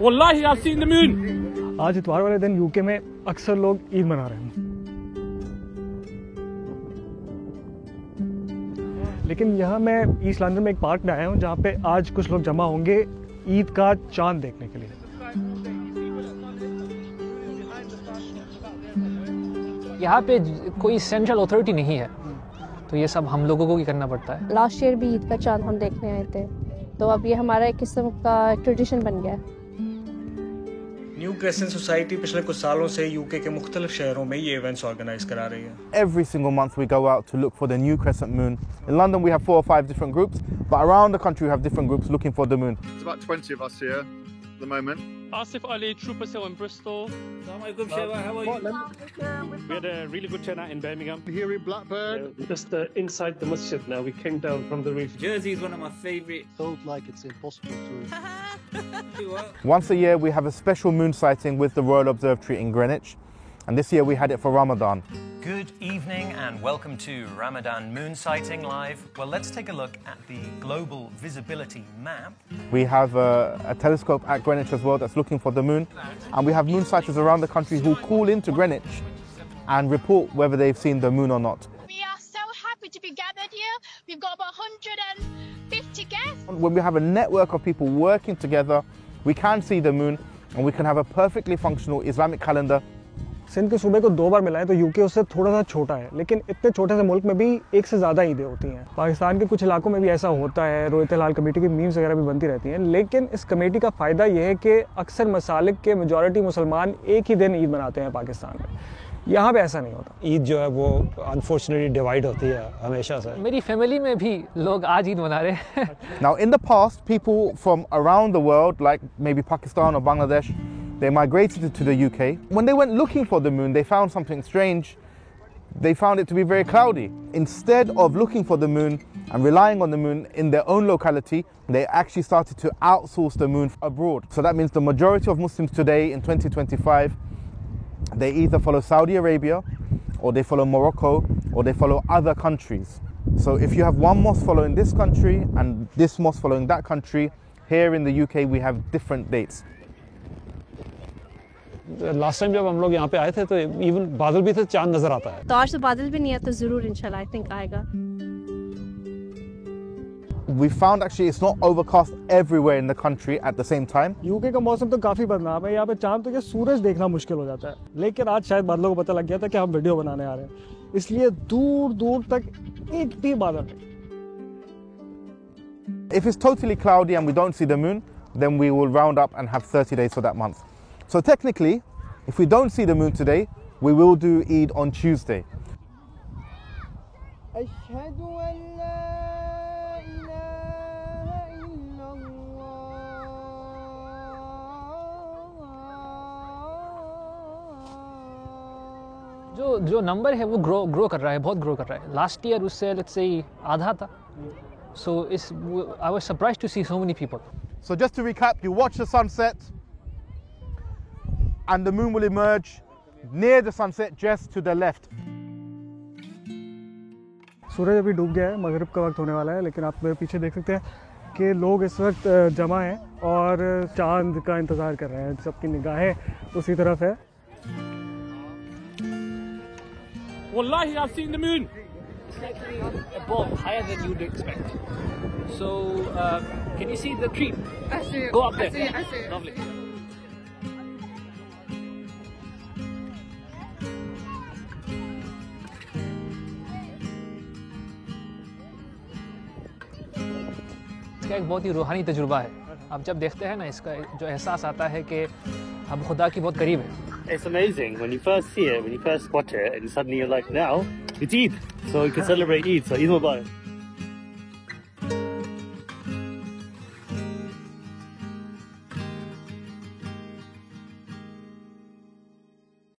Wallahi, I've seen the moon. आज इतवार वाले दिन यूके में अक्सर लोग ईद मना रहे हैं, लेकिन यहाँ मैं ईस्ट लंदन में एक पार्क में आया हूँ जहाँ पे आज कुछ लोग जमा होंगे ईद का चांद देखने के लिए। यहाँ पे कोई सेंट्रल अथॉरिटी नहीं है, तो ये सब हम लोगों को ही करना पड़ता है। लास्ट ईयर भी ईद का चांद हम देखने आए थे, तो अब ये हमारा एक किस्म का ट्रेडिशन बन गया है। न्यू क्रेसेंट सोसाइटी पिछले कुछ सालों से यूके के मुख्तलिफ शहरों में ये इवेंट्स ऑर्गेनाइज करा रही है। Every single month we go out to look for the new crescent moon. In London we have 4 or 5 different groups, but around the country we have different groups looking for the moon. There's about 20 of us here at the moment. Asif Ali, Troopers Hill in Bristol. How are you? We had a really good turnout in Birmingham. Here in Blackburn. Just inside the masjid now. We came down from the roof. Jersey is one of my favourite. Felt like it's impossible to. Once a year we have a special moon sighting with the Royal Observatory in Greenwich, and this year we had it for Ramadan. Good evening and welcome to Ramadan Moon Sighting Live. Well, let's take a look at the global visibility map. We have a telescope at Greenwich as well that's looking for the moon, and we have moon sighters around the country who call into Greenwich and report whether they've seen the moon or not. We are so happy to be gathered here. We've got about 150 guests. When we have a network of people working together, we can see the moon and we can have a perfectly functional Islamic calendar. Sindh के सूबे को 2 बार मिला है, तो UK उससे थोड़ा सा छोटा है, लेकिन इतने छोटे से मुल्क में भी एक से ज़्यादा ईदें होती हैं। पाकिस्तान के कुछ इलाकों में भी ऐसा होता है, रोयत लाल कमेटी की मीम्स वगैरह भी बनती रहती हैं, लेकिन इस कमेटी का फ़ायदा यह है कि अक्सर मसालिक के मेजॉरिटी मुसलमान एक ही दिन ईद मनाते हैं पाकिस्तान में। यहाँ पे ऐसा नहीं होता। ईद जो है वो अनफॉर्चुनेटली डिवाइड होती है हमेशा से। मेरी फैमिली में भी लोग आज ईद मना रहे हैं। Now in the past, people from around the world, like maybe Pakistan or Bangladesh, they migrated to the UK. When they went looking for the moon, they found something strange. They found it to be very cloudy. Instead of looking for the moon and relying on the moon in their own locality, they actually started to outsource the moon abroad. So that means the majority of Muslims today in 2025, they either follow Saudi Arabia, or they follow Morocco, or they follow other countries. So if you have one mosque following this country and this mosque following that country, here in the UK we have different dates. Last time जब हम लोग यहाँ पे आए थे तो even बादल भी थे, चांद नजर आता है। तो आज तो बादल भी नहीं है, तो जरूर इंशाल्लाह आई थिंक आएगा। We found actually it's not overcast everywhere in the country at the same time. UK का मौसम तो काफ़ी बदनाम है, यहाँ पे चांद तो क्या सूरज देखना मुश्किल हो जाता है, लेकिन आज शायद बादलों को पता लग गया था कि हम वीडियो बनाने आ रहे हैं, इसलिए दूर दूर तक एक भी बादल नहीं। If it's totally cloudy and we don't see the moon, then we will round up and have 30 days for that month. So technically, if we don't see the moon today, we will do Eid on Tuesday. जो number है वो grow कर रहा है, बहुत grow कर रहा है। लास्ट ईयर उससे लेट्स से आधा था। So I was surprised to see so many people. So just to recap, you watch the sunset and the moon will emerge near the sunset just to the left. सूरज अभी डूब गया है, मगरिब का वक्त होने वाला है, लेकिन आप मेरे पीछे देख सकते हैं कि लोग इस वक्त जमा हैं और चांद का इंतज़ार कर रहे हैं। सबकी निगाहें उसी तरफ है। Wallahi, I've seen the moon. Slightly above, higher than you'd expect. So, can you see the tree? I see it. Go up there. I see it. Lovely. इसका एक बहुत ही रूहानी तजुर्बा है। आप जब देखते हैं ना, इसका जो एहसास आता है कि हम खुदा की बहुत करीब हैं। It's amazing when you first see it, when you first watch it, and suddenly you're like, now it's Eid, so you can celebrate Eid. So Eid Mubarak.